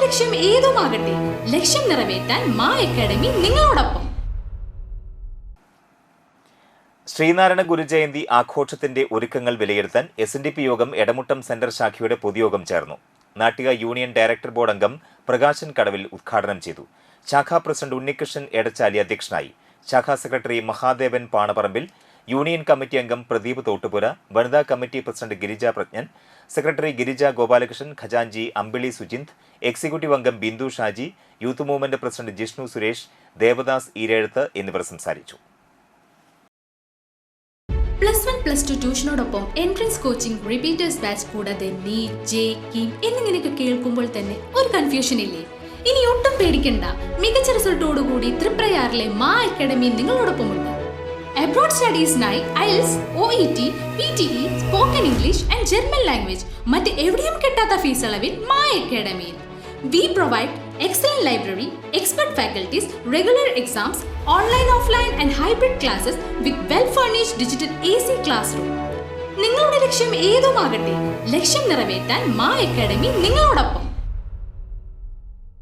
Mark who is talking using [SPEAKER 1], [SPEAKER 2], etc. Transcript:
[SPEAKER 1] ലക്ഷ്യം ഏതുമാകട്ടെ, ലക്ഷ്യം നിറവേറ്റാൻ മാ അക്കാഡമി നിങ്ങളോടൊപ്പം.
[SPEAKER 2] ശ്രീനാരായണ ഗുരുജയന്തി ആഘോഷത്തിന്റെ ഒരുക്കങ്ങൾ വിലയിരുത്താൻ SNDP യോഗം എടമുട്ടം സെന്റർ ശാഖയുടെ പൊതുയോഗം ചേർന്നു. നാട്ടിക യൂണിയൻ ഡയറക്ടർ ബോർഡ് അംഗം പ്രകാശൻ കടവിൽ ഉദ്ഘാടനം ചെയ്തു. ശാഖാ പ്രസിഡന്റ് ഉണ്ണികൃഷ്ണൻ എടച്ചാലി അധ്യക്ഷനായി. ശാഖാ secretary Mahadevan Panapparambil, union committee അംഗം പ്രദീപ് തോട്ടുപുര, വനിതാ committee president Girija Prajnan, secretary Girija Gopalakrishnan, ഖജാൻജി അമ്പിളി സുജിന്ത്, എക്സിക്യൂട്ടീവ് അംഗം Bindu Shaji, youth movement president Jishnu Suresh, Devadas Eerezhuthu എന്നിവർ സംസാരിച്ചു.
[SPEAKER 1] +1, +2 ട്യൂഷനോടൊപ്പം എൻട്രൻസ് കോച്ചിംഗ്, റിപ്പീറ്റേഴ്സ് ബാച്ച് കൂടാതെ നീറ്റ്, JEE എന്നിങ്ങനെയൊക്കെ കേൾക്കുമ്പോൾ തന്നെ ഒരു കൺഫ്യൂഷൻ ഇല്ലേ? ഇനി ഒട്ടും പേടിക്കണ്ട. മികച്ച റിസൾട്ടോടുകൂടി തൃപ്രയാറിലെ മാ അക്കാഡമി നിങ്ങളോടൊപ്പമുണ്ട്. അബ്രോഡ് സ്റ്റഡീസിനായി IELTS, OET, PTE, spoken English and German language മറ്റ് എവിടെയും കിട്ടാത്ത ഫീസ് അളവിൽ മാ അക്കാഡമിയിൽ. We provide excellent library, expert faculties, regular exams, online, offline and hybrid classes with well-furnished digital AC classroom. നിങ്ങളുടെ ലക്ഷ്യം ഏതുമാകട്ടെ, ലക്ഷ്യം നിറവേറ്റാൻ മാ അക്കാഡമി നിങ്ങളോടൊപ്പം.